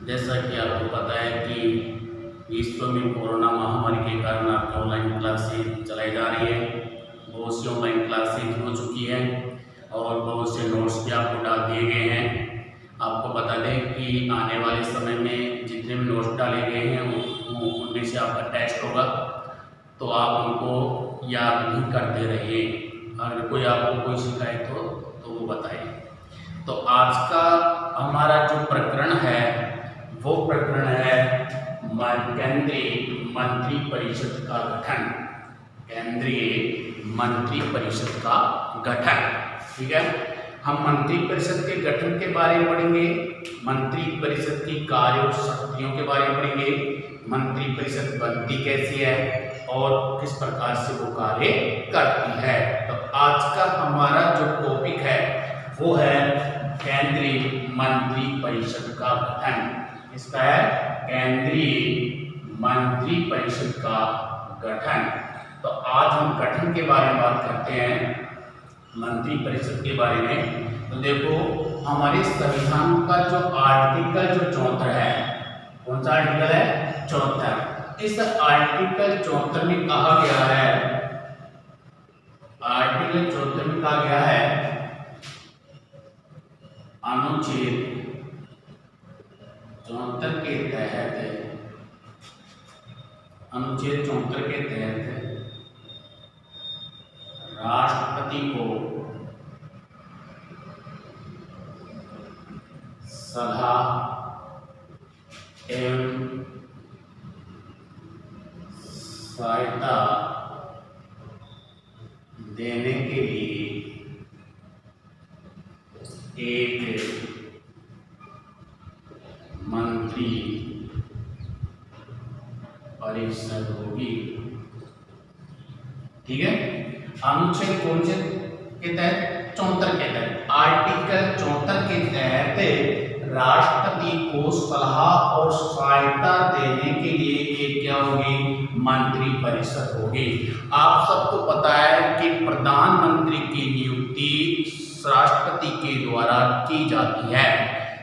जैसा कि आपको पता है कि विश्व में कोरोना महामारी के कारण आपकी ऑनलाइन क्लासेज चलाई जा रही है। बहुत सी ऑनलाइन क्लासेज हो चुकी है और बहुत से नोट्स भी आपको डाल दिए गए हैं। आपको बता दें कि आने वाले समय में जितने भी नोट्स डाले गए हैं उनमें से आपका टेस्ट होगा, तो आप उनको याद भी करते रहिए। अगर कोई आपको कोई शिकायत हो तो वो बताइए। तो आज का हमारा जो प्रकरण है वो प्रकरण है केंद्रीय मंत्री परिषद का गठन। केंद्रीय मंत्री परिषद का गठन, ठीक है। हम मंत्री परिषद के गठन के बारे में पढ़ेंगे, मंत्री परिषद की कार्य और शक्तियों के बारे में पढ़ेंगे, मंत्री परिषद बनती कैसी है और किस प्रकार से वो कार्य करती है। तो आज का हमारा जो टॉपिक है वो है केंद्रीय मंत्री परिषद का गठन। इसका है केंद्रीय मंत्री परिषद का गठन। तो आज हम गठन के बारे में बात करते हैं, मंत्री परिषद के बारे में। तो देखो, हमारे संविधान का जो आर्टिकल जो 74 है, कौन सा आर्टिकल है? 74। इस आर्टिकल 74 में कहा गया है, आर्टिकल 74 में कहा गया है अनुच्छेद 74 के तहत, अनुच्छेद 74 के तहत राष्ट्रपति को सलाह एवं सहायता देने के लिए एक मंत्री परिषद होगी, ठीक है। अनुच्छेद कौन से के तहत? 74 के तहत, आर्टिकल 74 के तहत राष्ट्रपति को सलाह और सहायता देने के लिए एक क्या होगी? मंत्री परिषद होगी। आप सबको पता है कि प्रधानमंत्री की नियुक्ति राष्ट्रपति के द्वारा की जाती है।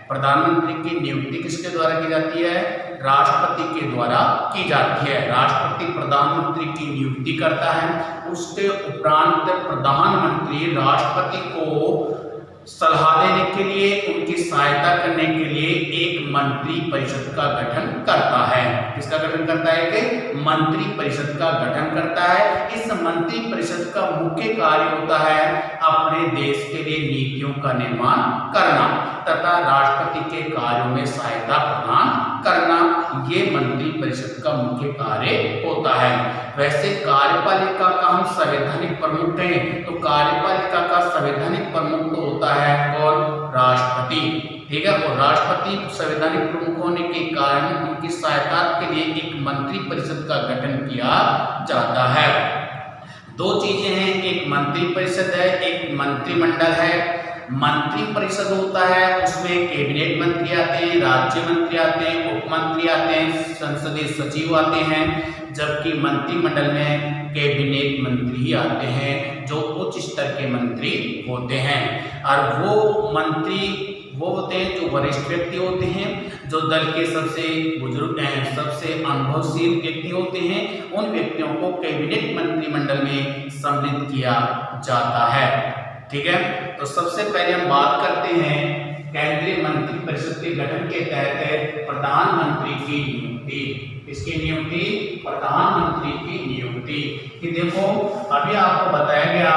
प्रधानमंत्री की नियुक्ति किसके द्वारा की जाती है? राष्ट्रपति के द्वारा की जाती है। राष्ट्रपति प्रधानमंत्री की नियुक्ति करता है, उसके उपरांत प्रधानमंत्री राष्ट्रपति को सलाह देने के लिए, उनकी सहायता करने के लिए एक मंत्री परिषद का गठन करता है। किसका गठन करता है? कि मंत्री परिषद का गठन करता है। इस मंत्री परिषद का मुख्य कार्य होता है अपने देश के लिए नीतियों का निर्माण करना तथा राष्ट्रपति के कार्यों में सहायता प्रदान करना। ये मंत्री परिषद का मुख्य कार्य होता है। वैसे कार्यपालिका का हम संवैधानिक प्रमुख कहें तो कार्यपालिका का संवैधानिक प्रमुख तो होता है कौन? राष्ट्रपति, ठीक है। और राष्ट्रपति संवैधानिक प्रमुख होने के कारण उनकी सहायता के लिए एक मंत्री परिषद का गठन किया जाता है। दो चीजें हैं, एक मंत्री परिषद है, एक मंत्रिमंडल है। मंत्री परिषद होता है उसमें कैबिनेट मंत्री आते हैं, राज्य मंत्री आते हैं, उप मंत्री आते हैं, संसदीय सचिव आते हैं, जबकि मंत्रिमंडल में कैबिनेट मंत्री ही आते हैं जो उच्च स्तर के मंत्री होते हैं। और वो मंत्री वो होते हैं जो वरिष्ठ व्यक्ति होते हैं, जो दल के सबसे बुजुर्ग हैं, सबसे अनुभवशील व्यक्ति होते हैं। उन व्यक्तियों को कैबिनेट मंत्रिमंडल में सम्मिलित किया जाता है, ठीक है। तो सबसे पहले हम बात करते हैं केंद्रीय मंत्री परिषद के गठन के तहत प्रधानमंत्री की नियुक्ति। इसकी नियुक्ति, प्रधानमंत्री की नियुक्ति। कि देखो, अभी आपको बताया गया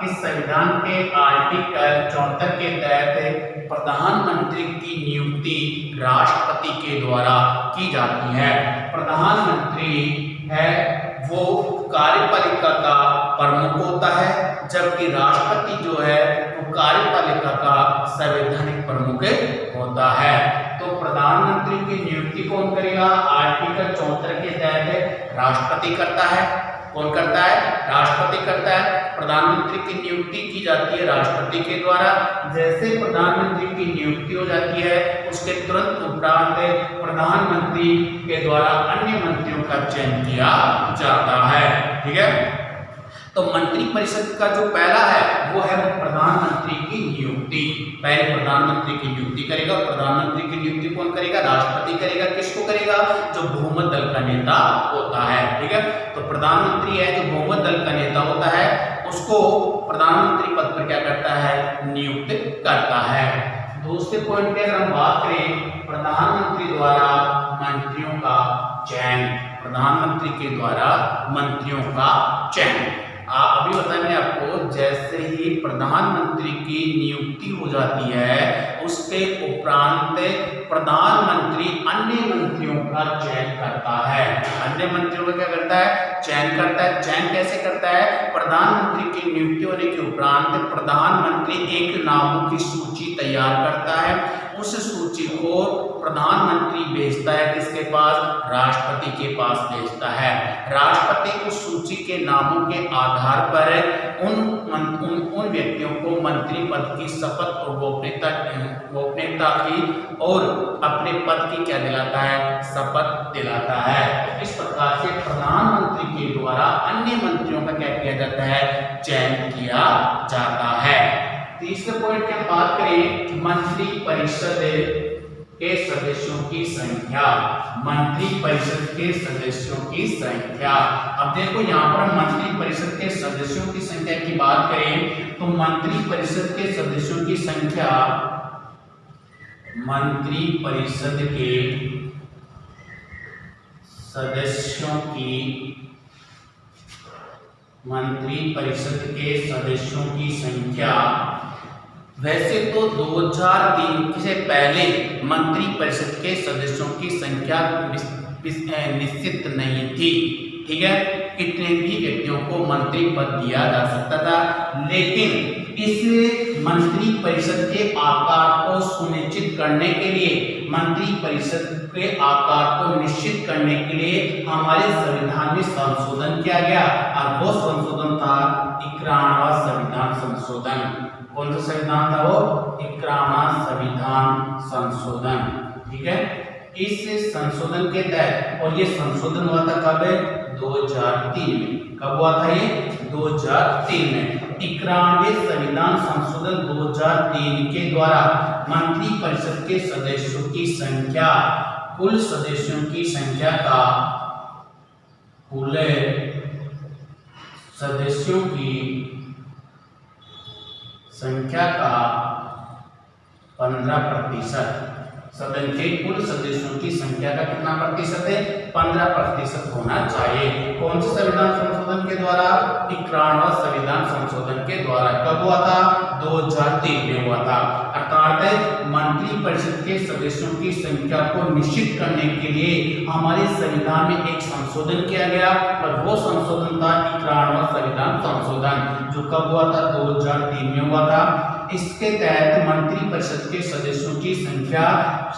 कि संविधान के आर्टिकल 74 के तहत प्रधानमंत्री की नियुक्ति राष्ट्रपति के द्वारा की जाती है। प्रधानमंत्री है वो कार्यपालिका का प्रमुख होता है, जबकि राष्ट्रपति जो है वो कार्यपालिका का संवैधानिक प्रमुख होता है। तो प्रधानमंत्री की नियुक्ति कौन करेगा? आर्टिकल 74 के तहत राष्ट्रपति करता है। कौन करता है? राष्ट्रपति करता है। प्रधानमंत्री की नियुक्ति की जाती है राष्ट्रपति के द्वारा। जैसे प्रधानमंत्री की नियुक्ति हो जाती है उसके तुरंत उपरांत प्रधानमंत्री के द्वारा अन्य मंत्रियों का चयन किया जाता है, ठीक है। तो मंत्रिपरिषद का जो पहला है वो है प्रधानमंत्री की नियुक्ति। पहले प्रधानमंत्री की नियुक्ति करेगा। प्रधानमंत्री की नियुक्ति कौन करेगा? राष्ट्रपति करेगा। किसको करेगा? जो बहुमत दल का नेता होता है। ठीक है, तो प्रधानमंत्री है जो बहुमत दल का नेता होता है उसको प्रधानमंत्री पद पर क्या करता है? नियुक्त करता है। दूसरे पॉइंट पे अगर हम बात करें प्रधानमंत्री द्वारा मंत्रियों का चयन, प्रधानमंत्री के द्वारा मंत्रियों का चयन। अभी बताया मैंने आपको, जैसे ही प्रधानमंत्री की नियुक्ति हो जाती है उसके उपरांत प्रधानमंत्री अन्य मंत्रियों का चयन करता है। अन्य मंत्रियों का क्या करता है? चयन करता है। चयन कैसे करता है? प्रधानमंत्री की नियुक्ति होने के उपरांत प्रधानमंत्री एक नामों की सूची तैयार करता है। उस सूची को प्रधानमंत्री भेजता है किसके पास? राष्ट्रपति के पास भेजता है। राष्ट्रपति उस सूची के नामों के आधार पर उन व्यक्तियों को मंत्री पद की शपथ और गोपनीयता की और अपने पद की क्या दिलाता है? शपथ दिलाता है। इस प्रकार से प्रधानमंत्री के द्वारा अन्य मंत्रियों का क्या किया जाता है? चयन किया जाता है। तीसरे पॉइंट की हम बात करें मंत्रिपरिषद के सदस्यों की संख्या। मंत्रिपरिषद के सदस्यों की संख्या, अब देखो यहाँ पर मंत्रिपरिषद के सदस्यों की संख्या की बात करें तो मंत्रिपरिषद के सदस्यों की संख्या, मंत्रिपरिषद के सदस्यों की संख्या वैसे तो 2003 से पहले मंत्रिपरिषद के सदस्यों की संख्या निश्चित नहीं थी। ठीक है, कितने भी व्यक्तियों को मंत्री पद दिया जा सकता था, लेकिन इस मंत्रिपरिषद के आकार को सुनिश्चित करने के लिए, मंत्रिपरिषद के आकार को निश्चित करने के लिए हमारे संविधान में संशोधन किया गया और वो संशोधन था 51वां संविधान संशोधन। कौन सा संविधान था वो? 51वां संविधान संशोधन। ठीक है, इस संशोधन के तहत, और ये संशोधन हुआ था कब? 2003 में। कब हुआ था ये? 2003 में। 51वें संविधान संशोधन 2003 के द्वारा मंत्रिपरिषद के सदस्यों की संख्या कुल सदस्यों की संख्या का, कुल सदस्यों की संख्या का 15%, सदन के कुल सदस्यों की संख्या का कितना प्रतिशत है? 15% होना चाहिए। कौन से संविधान संशोधन के द्वारा? 51वां संविधान संशोधन के द्वारा। कब हुआ था? 2003 में हुआ था। अर्थात मंत्रिपरिषद के सदस्यों की संख्या को निश्चित करने के लिए हमारे संविधान में एक संशोधन किया गया और वो संशोधन था 51वां संविधान संशोधन, जो कब हुआ था? 2003 में हुआ था। इसके तहत मंत्रिपरिषद के सदस्यों की संख्या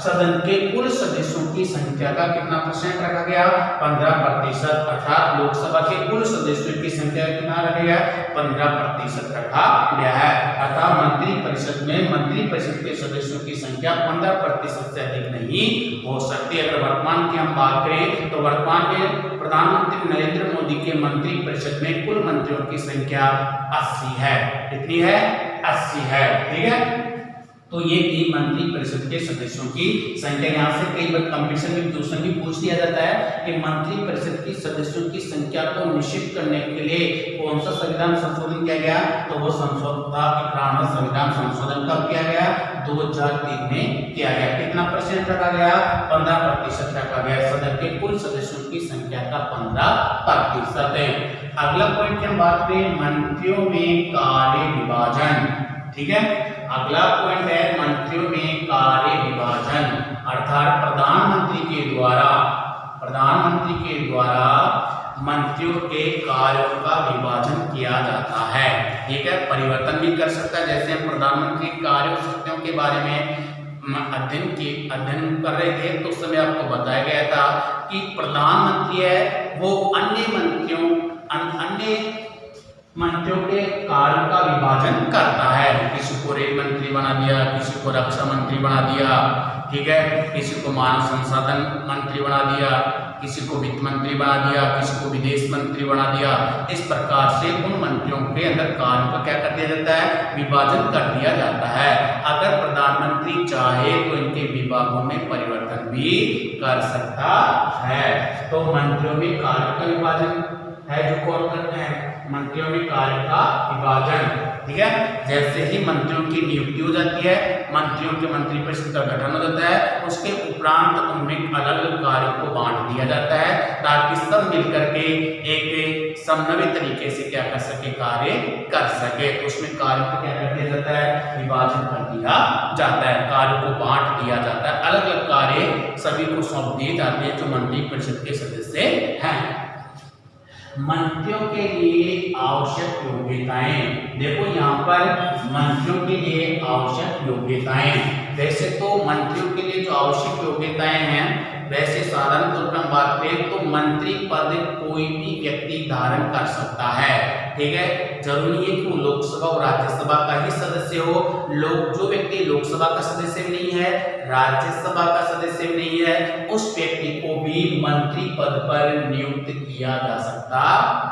सदन के कुल सदस्यों की संख्या का कितना परसेंट रखा गया? 15%। अर्थात लोकसभा के कुल सदस्यों की संख्या कितना रखा गया? 15% रखा गया है। अर्थात मंत्रिपरिषद में मंत्रिपरिषद के सदस्यों की संख्या 15% से अधिक नहीं हो सकती। अगर वर्तमान की हम बात करें तो वर्तमान में प्रधानमंत्री नरेंद्र मोदी के मंत्रिपरिषद में कुल मंत्रियों की संख्या 80 है। कितनी है? 80 है। ठीक है, तो ये थी मंत्रिपरिषद के सदस्यों की संख्या। यहाँ से कई बार कंपटीशन में क्वेश्चन भी पूछ लिया जाता है कि मंत्रिपरिषद की सदस्यों की संख्या को निश्चित करने के लिए कौन सा संविधान संशोधन किया गया? तो वो संशोधन था 51वां संविधान संशोधन कब किया गया? 2003 में किया गया। कितना परसेंट रखा गया? 15% रखा गया। सदन के कुल सदस्यों की संख्या का 15% है। अगला पॉइंट की हम बात करें मंत्रियों में कार्य विभाजन। ठीक है, अगला पॉइंट है मंत्रियों में कार्य विभाजन। अर्थात प्रधानमंत्री के द्वारा मंत्रियों के कार्यों का विभाजन किया जाता है। ठीक है, परिवर्तन भी कर सकता है। जैसे हम प्रधानमंत्री कार्य शक्तियों के बारे में अध्ययन कर रहे थे तो उस समय आपको बताया गया था कि प्रधानमंत्री है वो अन्य मंत्रियों के कार्य का विभाजन करता है। किसी को रेल मंत्री बना दिया, किसी को रक्षा मंत्री बना दिया, ठीक है, किसी को मानव संसाधन मंत्री बना दिया, किसी को वित्त मंत्री बना दिया, किसी को विदेश मंत्री बना दिया। इस प्रकार से उन मंत्रियों के अंदर कार्य का क्या कर दिया जाता है, विभाजन कर दिया जाता है। अगर प्रधानमंत्री चाहे तो इनके विभागों में परिवर्तन भी कर सकता है। तो मंत्रियों में कार्य का विभाजन है जो कौन करते हैं, मंत्रियों में कार्य का विभाजन, ठीक है। जैसे ही मंत्रियों की नियुक्ति हो जाती है, मंत्रियों के मंत्रिपरिषद का गठन हो जाता है, उसके उपरांत उनमें अलग अलग कार्यों को बांट दिया जाता है ताकि सब मिलकर के एक समन्वित तरीके से क्या कर सके, कार्य कर सके। उसमें कार्य को क्या कर दिया जाता है, विभाजन कर दिया जाता है, कार्य को बांट दिया जाता है, अलग अलग कार्य सभी को सौंप दिए जाते हैं जो मंत्रिपरिषद के सदस्य हैं। मंत्रियों के लिए आवश्यक योग्यताएं, देखो यहाँ पर मंत्रियों के लिए आवश्यक योग्यताएं, वैसे तो मंत्रियों के लिए जो आवश्यक योग्यताएं हैं, वैसे साधारण तौर पर हम बात करें तो मंत्री पद कोई भी व्यक्ति धारण कर सकता है, ठीक है। जरूरी है कि वो लोकसभा और राज्यसभा का ही सदस्य हो। जो व्यक्ति लोकसभा का सदस्य नहीं है, राज्यसभा का सदस्य नहीं है, उस व्यक्ति को भी मंत्री पद पर नियुक्त किया जा सकता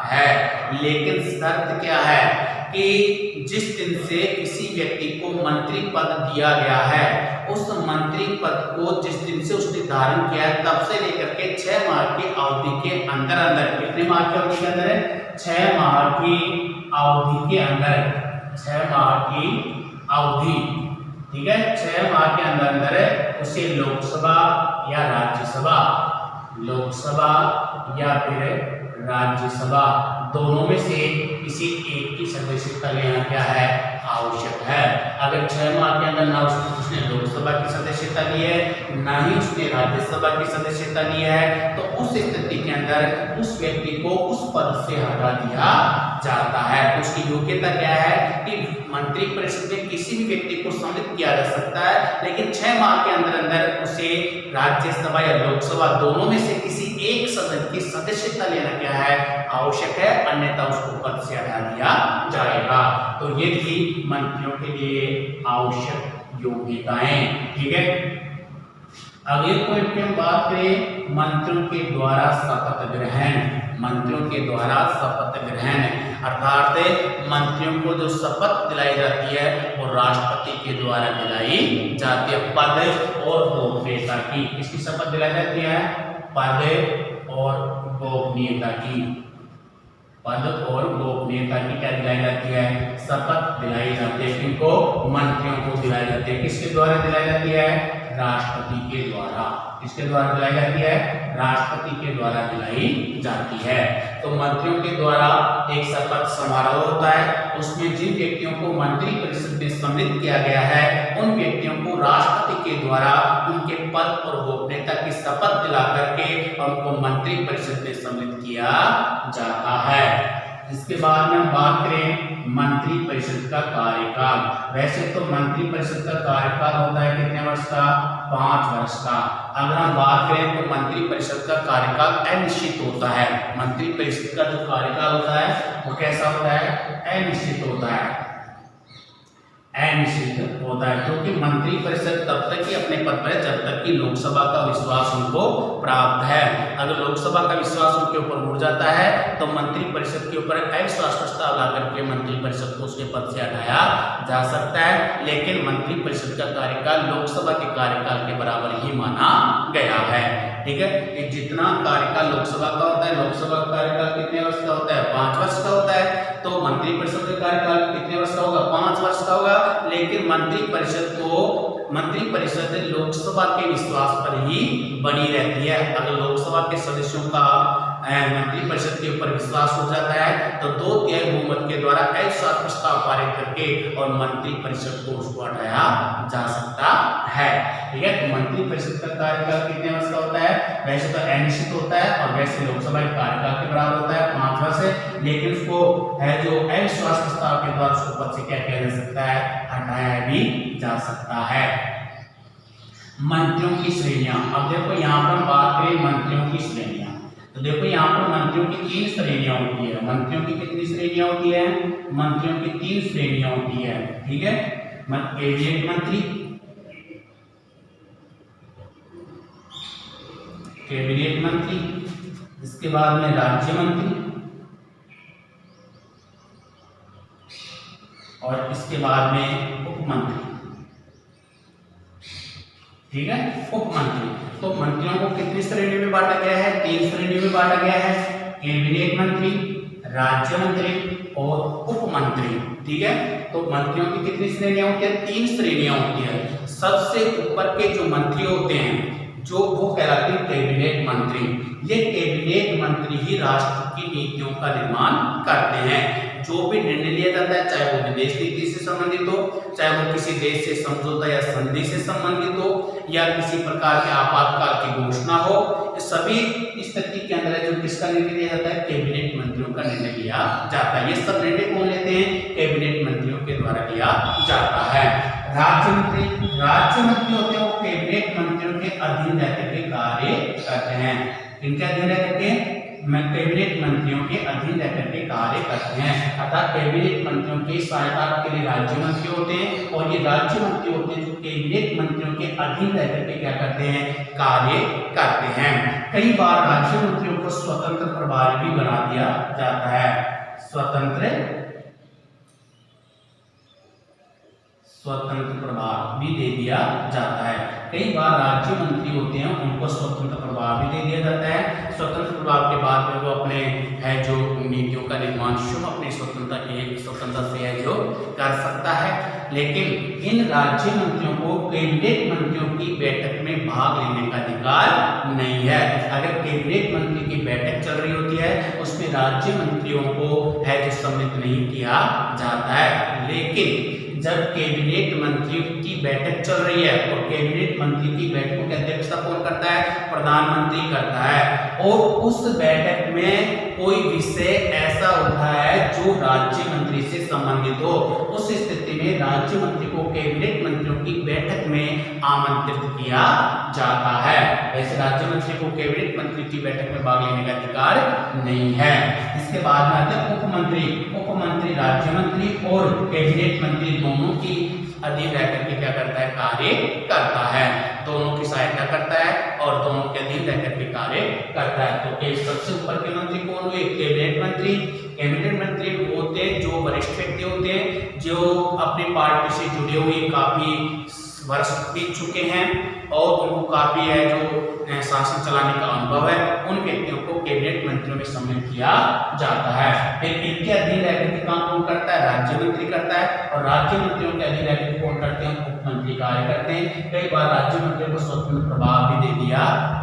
है। लेकिन शर्त क्या है कि जिस दिन से किसी व्यक्ति को मंत्री पद दिया गया है, उस मंत्री पद को जिस दिन से उसने धारण किया है तब से लेकर के 6 माह की अवधि के अंदर अंदर, कितने माह की अवधि के अंदर है, 6 माह की अवधि के अंदर, 6 माह की अवधि, ठीक है, 6 माह के अंदर अंदर उसे लोकसभा या राज्यसभा, लोकसभा या फिर राज्यसभा, दोनों में से किसी एक की सदस्यता लेना क्या है, आवश्यक है। अगर 6 माह के अंदर ना उसने लोकसभा की सदस्यता ली है, ना ही उसने राज्यसभा की सदस्यता ली है, तो उस स्थिति के अंदर उस व्यक्ति को उस पद से हटा दिया जाता है। उसकी योग्यता क्या है कि मंत्रिपरिषद में किसी भी व्यक्ति को सम्मिलित किया जा सकता है, लेकिन 6 माह के अंदर अंदर उसे राज्यसभा या लोकसभा दोनों में से किसी एक सदस्य की सदस्यता लेना क्या है, आवश्यक है, अन्यथा उसको पद से हटा दिया जाएगा। तो ये थी मंत्रियों के लिए आवश्यक योग्यताएं, ठीक है। अगले पॉइंट की हम बात करें, मंत्रियों के द्वारा शपथ ग्रहण, मंत्रियों के द्वारा शपथ ग्रहण अर्थात मंत्रियों को जो शपथ दिलाई जाती है वो राष्ट्रपति के द्वारा दिलाई जाती है, पद और गोपनीयता की। किसकी शपथ दिलाई जाती है, पद और गोपनीयता की, पद और गोपनीयता की क्या दिलाई जाती है, शपथ दिलाई जाती है। किनको, मंत्रियों को दिलाई जाती है। किसके द्वारा दिलाई जाती है, राष्ट्रपति के द्वारा। किसके द्वारा दिलाई जाती है, राष्ट्रपति के द्वारा दिलाई जाती है। तो मंत्रियों के द्वारा एक शपथ समारोह होता है, उसमें जिन व्यक्तियों को मंत्रिपरिषद में सम्मिलित किया गया है उन व्यक्तियों को राष्ट्रपति के द्वारा उनके पद और गोपनीयता की शपथ दिला करके उनको मंत्रिपरिषद में सम्मिलित किया जाता है। इसके बाद में हम बात करें मंत्रिपरिषद का कार्यकाल। वैसे तो मंत्रिपरिषद का कार्यकाल होता है कितने वर्ष का, 5 वर्ष का। अगर हम बात करें तो मंत्रिपरिषद का कार्यकाल अनिश्चित होता है। मंत्रिपरिषद का जो कार्यकाल होता है वो कैसा होता है, अनिश्चित होता है, अनिश्चित होता है, क्योंकि मंत्रिपरिषद तब तक ही अपने पद पर है जब तक कि लोकसभा का विश्वास उनको प्राप्त है। अगर लोकसभा का विश्वास उनके ऊपर उड़ जाता है तो मंत्रिपरिषद के ऊपर अविश्वास प्रस्ताव ला करके मंत्रिपरिषद को उसके पद से हटाया जा सकता है। लेकिन मंत्रिपरिषद का कार्यकाल लोकसभा के कार्यकाल के बराबर ही माना गया है, ठीक है। कि जितना कार्यकाल लोकसभा का होता है, लोकसभा का कार्यकाल कितने वर्ष का होता है, 5 वर्ष का होता है, तो मंत्रिपरिषद का कार्यकाल कितने वर्ष का होगा, 5 वर्ष का होगा। लेकिन मंत्रिपरिषद लोकसभा के विश्वास पर ही बनी रहती है। अगर लोकसभा के सदस्यों का मंत्रिपरिषद के ऊपर विश्वास हो जाता है तो 2/3 बहुमत के द्वारा अविश्वास प्रस्ताव पारित करके और मंत्रिपरिषद को उसको हटाया जा सकता है, ठीक है। तो मंत्रिपरिषद का कार्यकाल कितने वर्ष का होता है, वैसे तो अनिश्चित होता है और वैसे लोकसभा के कार्यकाल के बराबर होता है, 5 वर्ष। लेकिन उसको है जो अविश्वास प्रस्ताव के द्वारा उसको पद से क्या किया जा सकता है, हटाया भी जा सकता है। मंत्रियों की श्रेणियां, अब देखो यहाँ पर हम बात करें मंत्रियों की श्रेणियां। तो देखो यहाँ पर मंत्रियों की 3 श्रेणियां होती है। मंत्रियों की कितनी श्रेणियां होती है? मंत्रियों की 3 श्रेणियां होती है। ठीक है, कैबिनेट मंत्री, कैबिनेट मंत्री, इसके बाद में राज्य मंत्री, और इसके बाद में उप मंत्री। ठीक है, उप मंत्री। तो मंत्रियों को कितनी श्रेणी में बांटा गया है? 3 श्रेणी में बांटा गया है, कैबिनेट मंत्री, राज्य मंत्री और उप मंत्री। ठीक है, तो मंत्रियों की कितनी श्रेणियां होती है? 3 श्रेणियां होती है। सबसे ऊपर के जो मंत्री होते हैं जो वो कहलाते हैं कैबिनेट मंत्री। ये कैबिनेट मंत्री ही राष्ट्र की नीतियों का निर्माण करते हैं। जो भी निर्णय लिया जाता है, चाहे वो विदेश नीति से संबंधित हो, चाहे वो किसी देश से समझौता या संधि से संबंधित हो, या किसी प्रकार के आपातकाल की घोषणा हो, सभी स्थिति के अंदर जो किसका निर्णय लिया जाता है? कैबिनेट मंत्रियों का निर्णय लिया जाता है। ये सब निर्णय कौन लेते हैं? कैबिनेट मंत्रियों के द्वारा लिया जाता है। राज्य मंत्री, राज्य मंत्री होते हैं वो कैबिनेट मंत्रियों के अधीन रहकर के कार्य करते हैं। इनके अधीन रहकर के कैबिनेट मंत्रियों के अधीन रहकर के कार्य करते हैं। अर्थात कैबिनेट मंत्रियों की सहायता के लिए राज्य मंत्री होते हैं, और ये राज्य मंत्री होते हैं जो कैबिनेट मंत्रियों के अधीन रहकर के क्या करते हैं? कार्य करते हैं। कई बार राज्य मंत्रियों को स्वतंत्र प्रभार भी बना दिया जाता है। स्वतंत्र प्रभार भी दे दिया जाता है। कई बार राज्य मंत्री होते हैं उनको स्वतंत्र प्रभार भी दे दिया जाता है। स्वतंत्र प्रभार के बाद में वो अपने है जो नीतियों का निर्माण अपनी स्वतंत्रता से है जो कर सकता है। लेकिन इन राज्य मंत्रियों को कैबिनेट मंत्रियों की बैठक में भाग लेने का अधिकार नहीं है। अगर कैबिनेट मंत्री की बैठक चल रही होती है उसमें राज्य मंत्रियों को है जो सम्मिलित नहीं किया जाता है। लेकिन जब कैबिनेट मंत्री की बैठक चल रही है और कैबिनेट मंत्री की बैठकों की अध्यक्षता कौन करता है? प्रधानमंत्री करता है। और उस बैठक में कोई विषय ऐसा उठा है जो राज्य मंत्री से संबंधित हो, उस स्थिति में राज्य मंत्री को कैबिनेट मंत्रियों की बैठक में आमंत्रित किया जाता है। ऐसे राज्य मंत्री को कैबिनेट मंत्री की बैठक में भाग लेने का अधिकार नहीं है। इसके बाद में आते हैं उप मंत्री। उप मंत्री राज्य मंत्री और कैबिनेट मंत्री दोनों की अधीन रहकर के क्या करता है? कार्य करता है। दोनों की सहायता करता है और दोनों के अधीन रहकर के कार्य करता है। तो एक सबसे ऊपर के मंत्री कौन हुए? कैबिनेट मंत्री। कैबिनेट मंत्री होते हैं जो वरिष्ठ व्यक्ति होते हैं जो अपनी पार्टी से जुड़े हुए काफी वर्ष बीत चुके हैं और उनको काफी है जो शासन चलाने का अनुभव है। उन व्यक्तियों को कैबिनेट मंत्रियों में सम्मिलित किया जाता है। फिर इनके अधीन रहकर के काम कौन करता है? राज्य मंत्री करता है। और राज्य मंत्रियों के अधीन रहकर के कौन करते हैं? उप मंत्री कार्य करते हैं। कई बार राज्य मंत्रियों को स्वतंत्र प्रभाव भी दे दिया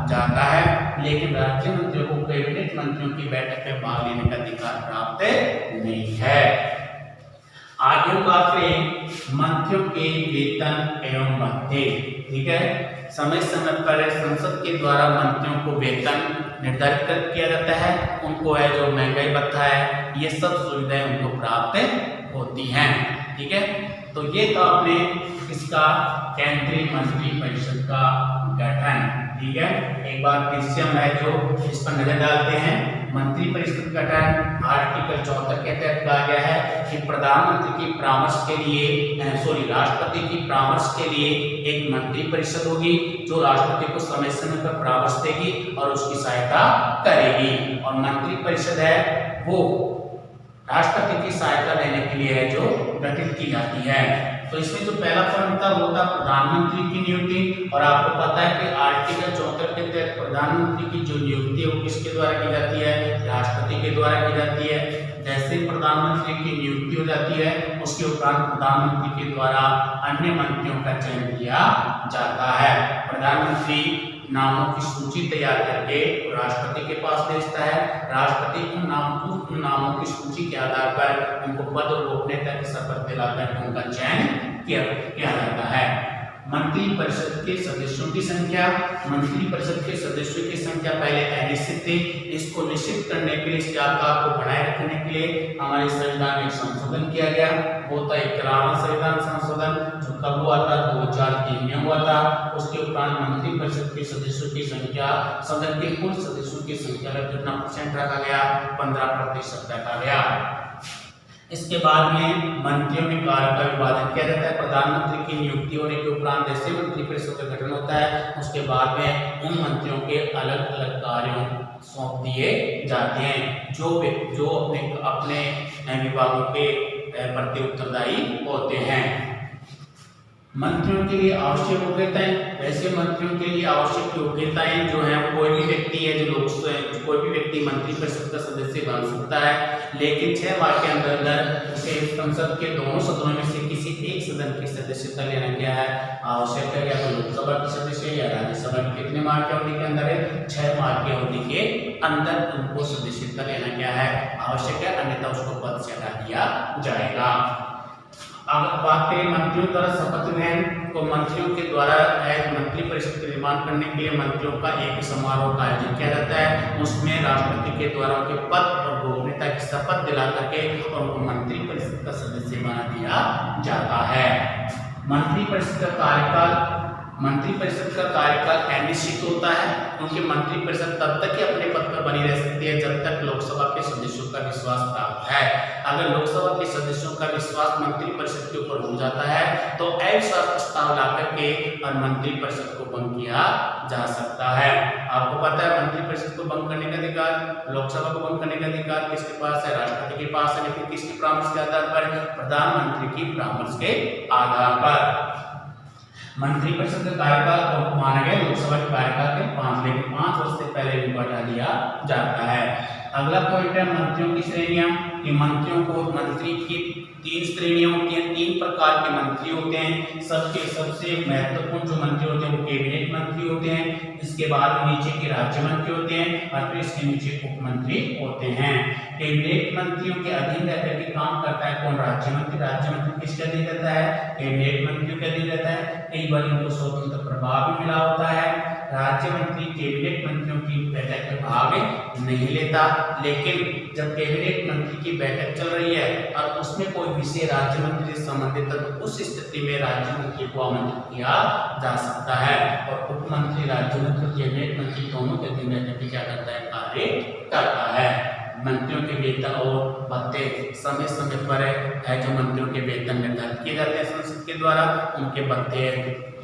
जाता है, लेकिन राज्य मंत्रियों को कैबिनेट मंत्रियों की बैठक में भाग लेने का अधिकार प्राप्त नहीं है। आगे हम बात करें मंत्रियों के वेतन एवं भत्ते। ठीक है, समय समय पर संसद के द्वारा मंत्रियों को वेतन निर्धारित किया जाता है। उनको है जो महंगाई भत्ता है, ये सब सुविधाएं उनको प्राप्त होती हैं। ठीक है, तो ये था अपने इसका केंद्रीय मंत्रिपरिषद का गठन। ठीक है, एक बार फिर से हम है जो इस पर नजर डालते हैं। मंत्रिपरिषद गठन आर्टिकल 74 के तहत कहा गया है कि प्रधानमंत्री की परामर्श के लिए राष्ट्रपति की परामर्श के लिए एक मंत्रिपरिषद होगी जो राष्ट्रपति को समय समय पर परामर्श देगी और उसकी सहायता करेगी। और मंत्रिपरिषद है वो राष्ट्रपति की सहायता देने के लिए है जो गठित की जाती है। तो इसमें जो पहला पॉइंट था वो था प्रधानमंत्री की नियुक्ति। और आपको पता है कि आर्टिकल 74 के तहत प्रधानमंत्री की जो नियुक्ति है वो किसके द्वारा की जाती है? राष्ट्रपति के द्वारा की जाती है। जैसे प्रधानमंत्री की नियुक्ति हो जाती है उसके उपरांत प्रधानमंत्री के द्वारा अन्य मंत्रियों का चयन किया जाता है। प्रधानमंत्री नामों की सूची तैयार करके राष्ट्रपति के पास भेजता है। राष्ट्रपति उन नामों की सूची के आधार पर उनको पद और गोपनीयता की शपथ दिलाकर उनका चयन किया जाता है। मंत्रिपरिषद के सदस्यों की संख्या। मंत्रिपरिषद के सदस्यों की संख्या पहले अनिश्चित थी, इसको निश्चित करने के लिए, इस आकार को बनाए रखने के लिए हमारे संविधान में संशोधन किया गया। वो था 11वां संविधान संशोधन, जो कब हुआ था, 2003 में हुआ था। उसके उपरांत मंत्रिपरिषद के सदस्यों की संख्या सदन के कुल सदस्यों की संख्या का कितना % रखा गया, 15% रखा गया। इसके बाद में मंत्रियों के कार्य का विभाजन किया जाता है। प्रधानमंत्री की नियुक्ति होने के उपरांत जैसे मंत्रिपरिषद का गठन होता है, उसके बाद में उन मंत्रियों के अलग अलग कार्यों सौंप दिए जाते हैं, जो अपने विभागों के प्रति उत्तरदायी होते हैं। मंत्रियों के लिए आवश्यक योग्यताएं। वैसे मंत्रियों के लिए आवश्यक योग्यताएं जो है, कोई भी व्यक्ति है कोई भी व्यक्ति मंत्रिपरिषद का सदस्य बन सकता है, लेकिन 6 माह के अंदर उसे संसद के दोनों सदनों में से किसी एक सदन की सदस्यता लेना क्या है, आवश्यक है। या तो लोकसभा की सदस्य या राज्यसभा की कितने माह की अवधि के अंदर है, 6 माह की अवधि के अंदर उनको सदस्यता लेना क्या है, आवश्यक है, अन्यथा उसको पद से हटा दिया जाएगा। अगर बात करें मंत्रियों द्वारा शपथ ग्रहण, तो मंत्रियों के द्वारा मंत्रिपरिषद के निर्माण करने के लिए मंत्रियों का एक समारोह का आयोजन किया जाता है। उसमें राष्ट्रपति के द्वारा उनके पद और गोपनीयता की शपथ दिला करके उनको मंत्रिपरिषद का सदस्य बना दिया जाता है। मंत्रिपरिषद का कार्यकाल अनिश्चित होता है, क्योंकि मंत्रिपरिषद तब तक ही अपने पद पर बनी रह सकती है जब तक लोकसभा के सदस्यों का विश्वास प्राप्त है। अगर लोकसभा के सदस्यों का विश्वास मंत्रिपरिषद के ऊपर हो जाता है तो अविश्वास प्रस्ताव ला करके और मंत्रिपरिषद को भंग किया जा सकता है। आपको पता है मंत्रिपरिषद को भंग करने का अधिकार, लोकसभा को भंग करने का अधिकार किसके पास है, राष्ट्रपति के पास है, लेकिन किसके परामर्श के आधार पर, प्रधानमंत्री की परामर्श के आधार पर। मंत्रिपरिषद का कार्यकाल माना गया लोकसभा के कार्यकाल के 5 वर्ष से पहले भी बढ़ा दिया जाता है। अगला पॉइंट है मंत्रियों की श्रेणियां। कि मंत्रियों को मंत्री की 3 श्रेणियां होती हैं, 3 प्रकार के मंत्री होते हैं। सबसे महत्वपूर्ण जो मंत्री होते हैं वो कैबिनेट मंत्री होते हैं, इसके बाद नीचे के राज्य मंत्री होते हैं और फिर इसके नीचे उप मंत्री होते हैं। कैबिनेट मंत्रियों के अधीन रहकर के काम करता है कौन, राज्य मंत्री। राज्य मंत्री किसके अधीन रहता है, कैबिनेट मंत्रियों के अधीन रहता है। कई बार इनको स्वतंत्र प्रभाव भी मिला होता है। राज्य मंत्री कैबिनेट मंत्रियों की बैठक में भाग नहीं लेता, लेकिन जब कैबिनेट मंत्री की बैठक चल रही है और उसमें कोई विषय राज्य मंत्री से संबंधित है तो उस स्थिति में राज्य मंत्री को आमंत्रित किया जा सकता है। और उप मंत्री राज्य मंत्री कैबिनेट मंत्री दोनों के अधीन रहकर के क्या करता है, कार्य करता है। मंत्रियों के वेतन और भत्ते समय समय पर है, जो मंत्रियों के वेतन निर्धारित किए जाते हैं संसद के द्वारा, उनके भत्ते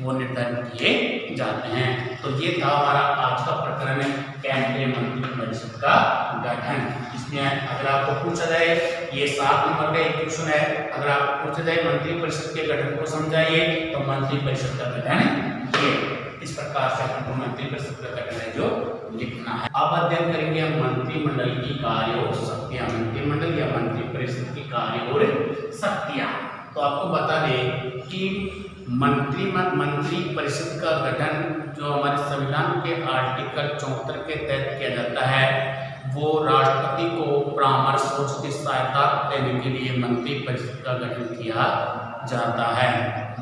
वो निर्धारित किए जाते हैं। तो ये था हमारा आज का प्रकरण, केंद्रीय मंत्रिपरिषद का गठन। इसमें अगर आपको पूछा जाए, ये 7 नंबर का एक क्वेश्चन है, अगर आपको पूछा जाए मंत्रिपरिषद के गठन को समझाइए, तो मंत्रिपरिषद का गठन ये इस प्रकार से आपको मंत्रिपरिषद का गठन है जो लिखना है। अब अध्ययन करेंगे हम मंत्रिमंडल की कार्य और शक्तियां, मंत्रिमंडल या मंत्रिपरिषद की कार्य और शक्तियां। तो आपको बता दें कि मंत्रिपरिषद का गठन जो हमारे संविधान के आर्टिकल 74 के तहत किया जाता है, वो राष्ट्रपति को परामर्श और उसकी सहायता देने के लिए मंत्रिपरिषद का गठन किया जाता है।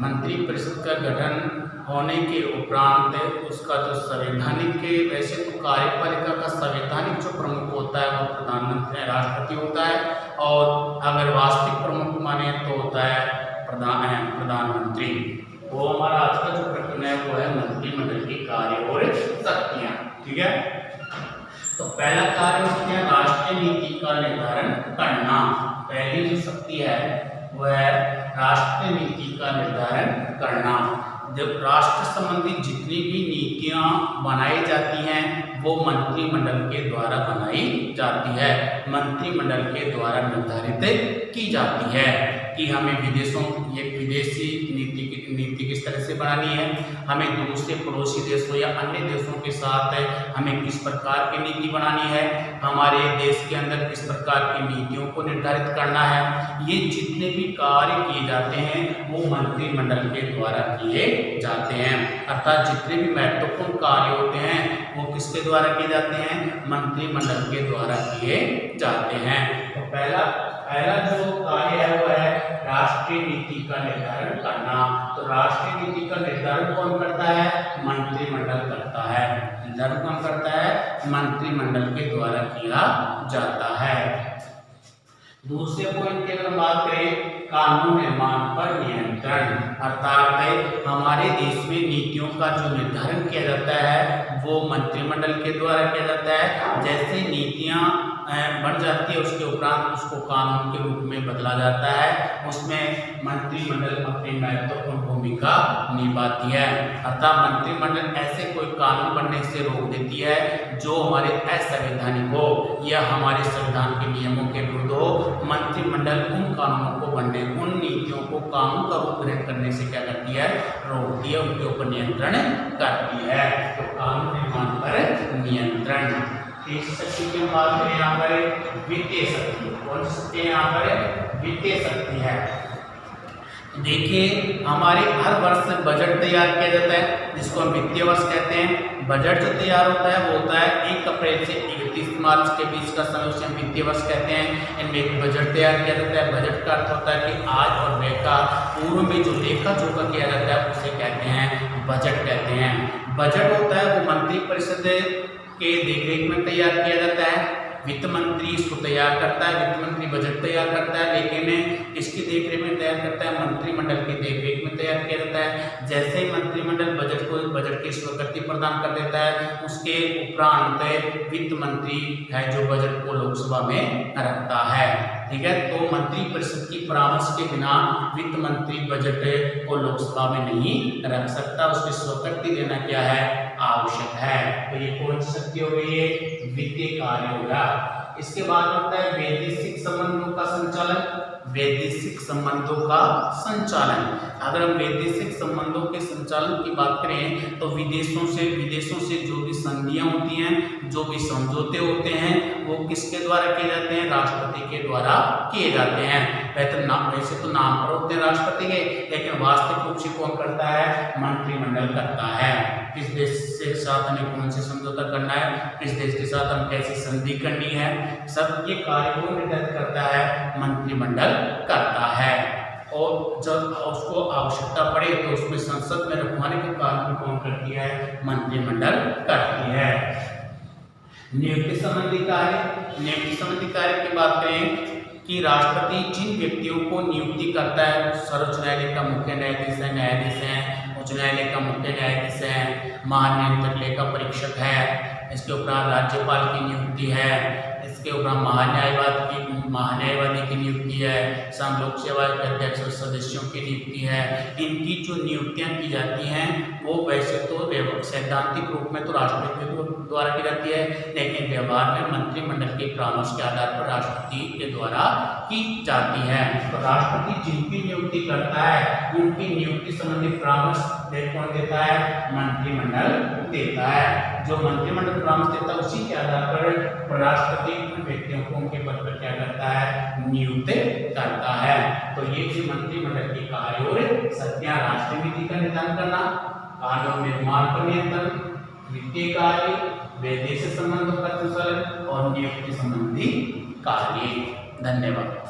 मंत्रिपरिषद का गठन होने के उपरांत उसका जो संवैधानिक के, वैसे तो कार्यपालिका का संवैधानिक जो प्रमुख होता है वो प्रधानमंत्री राष्ट्रपति होता है, और अगर वास्तविक प्रमुख माने तो होता है प्रधानमंत्री। वो हमारा आज का जो प्रकरण है वो है मंत्रिमंडल की कार्य और शक्तियां। ठीक है, तो पहला कार्य होता है राष्ट्रीय नीति का निर्धारण करना। पहली जो शक्ति है वो है राष्ट्रीय नीति का निर्धारण करना। जब राष्ट्र संबंधी जितनी भी नीतियां बनाई जाती हैं वो मंत्रिमंडल के द्वारा बनाई जाती है, मंत्रिमंडल के द्वारा निर्धारित की जाती है कि हमें विदेशी नीति किस तरह से बनानी है, हमें दूसरे पड़ोसी देशों या अन्य देशों के साथ हमें किस प्रकार की नीति बनानी है, हमारे देश के अंदर किस प्रकार की नीतियों को निर्धारित करना है। ये जितने भी कार्य किए जाते हैं वो मंत्रिमंडल के द्वारा किए जाते हैं, अर्थात जितने भी महत्वपूर्ण कार्य होते हैं वो किसके द्वारा किए जाते हैं, मंत्रिमंडल के द्वारा किए जाते हैं। तो पहला पहला जो कार्य है वो है राष्ट्रीय नीति का निर्धारण करना। तो राष्ट्रीय नीति का निर्धारण कौन करता है? मंत्रिमंडल करता है। निर्धारण कौन करता है? मंत्रिमंडल के द्वारा किया जाता है। दूसरे पॉइंट की अगर बात करें, कानून निर्माण पर नियंत्रण, अर्थात हमारे देश में नीतियों का जो निर्धारण किया जाता है वो मंत्रिमंडल के द्वारा किया जाता है। जैसे नीतियां बन जाती है उसके उपरांत उसको कानून के रूप में बदला जाता है, उसमें मंत्रिमंडल अपनी महत्वपूर्ण भूमिका निभाती है। अर्थात मंत्रिमंडल ऐसे कोई कानून बनने से रोक देती है जो हमारे असंवैधानिक हो या हमारे संविधान के नियमों के विरुद्ध हो। मंत्रिमंडल उन कानूनों को बनने, उन नीतियों को कानून का रूप ग्रहण करने से क्या करती है? रोकती है, उनके ऊपर नियंत्रण करती है। तो कानून निर्माण पर नियंत्रण। तीसरी शक्ति की बात करें यहाँ पर वित्तीय शक्ति। कौन सी शक्ति है यहाँ पर? वित्तीय शक्ति है। देखिए हमारे हर वर्ष बजट तैयार किया जाता है जिसको हम वित्तीय वर्ष कहते हैं। बजट जो तैयार होता है वो होता है 1 अप्रैल से 31 मार्च के बीच का समय, उसे हम वित्तीय वर्ष कहते हैं। इनमें एक बजट तैयार किया जाता है। बजट का अर्थ होता है कि आज और व्यय का पूर्व में जो लेखा जोखा किया जाता है उसे कहते हैं बजट कहते हैं। बजट होता है वो मंत्री परिषद के देखरेख में तैयार किया जाता है। वित्त मंत्री इसको तैयार करता है, वित्त मंत्री बजट तैयार करता है, लेकिन इसकी देखरेख में तैयार करता है, मंत्रिमंडल की देखरेख में तैयार किया जाता है। जैसे ही मंत्रिमंडल बजट की स्वीकृति प्रदान कर देता है उसके उपरांत वित्त मंत्री है जो बजट को लोकसभा में रखता है। ठीक है, तो मंत्री परिषद की परामर्श के बिना वित्त मंत्री बजट को लोकसभा में नहीं रख सकता, उसकी स्वीकृति देना क्या है? आवश्यक है। तो ये कौन सी शक्ति हो गई? वित्तीय कार्य होगा। इसके बाद होता है वैदेशिक संबंधों का संचालन। वैदेशिक संबंधों का संचालन, अगर हम वैदेशिक संबंधों के संचालन की बात करें तो विदेशों से जो भी संधियां होती हैं, जो भी समझौते होते हैं वो किसके द्वारा किए जाते हैं? राष्ट्रपति के द्वारा किए जाते हैं। वैसे तो नाम पर होते हैं राष्ट्रपति के, लेकिन वास्तविक रूप से कौन करता है? मंत्रिमंडल करता है। किस देश के साथ हमें कौन से समझौता करना है, किस देश के साथ हम कैसी संधि करनी है, सब ये कार्य को निर्धारित करता है मंत्रिमंडल करता है। और जब उसको आवश्यकता पड़े तो उसमें संसद में रखवाने के कार्य कौन करती है? मंत्रिमंडल करती है। नियुक्ति संबंधी कार्य। नियुक्ति संबंधी कार्य की बात करें कि राष्ट्रपति जिन व्यक्तियों को नियुक्ति करता है, सर्वोच्च न्यायालय का मुख्य न्यायाधीश है, उच्च न्यायालय का मुख्य न्यायाधीश है, महानियंत्रक लेखा परीक्षक है, इसके उपरांत राज्यपाल की नियुक्ति है, इसके उपरांत महान्यायवादी की नियुक्ति है, संघ लोक सेवा के अध्यक्ष और सदस्यों की नियुक्ति है। इनकी जो नियुक्तियां की जाती हैं वो वैसे तो सैद्धांतिक रूप में तो राष्ट्रपति द्वारा की जाती है, लेकिन व्यवहार में मंत्रिमंडल के परामर्श के आधार पर राष्ट्रपति के द्वारा की जाती है। तो राष्ट्रपति जिनकी नियुक्ति करता है उनकी नियुक्ति संबंधी परामर्श कौन देता है? मंत्रिमंडल देता है। जो मंत्रिमंडल परामर्श देता है उसी के आधार पर राष्ट्रपति उन व्यक्तियों को उनके पद पर क्या करता है? नियुक्त करता है। तो ये थी मंत्रिमंडल की कार्य और शक्तियां। राष्ट्रीय नीति का निर्धारण करना, कानून निर्माण पर नियंत्रण, वित्तीय कार्य, वैदेशिक संबंधों का संचालन और नियुक्ति संबंधी कार्य। धन्यवाद।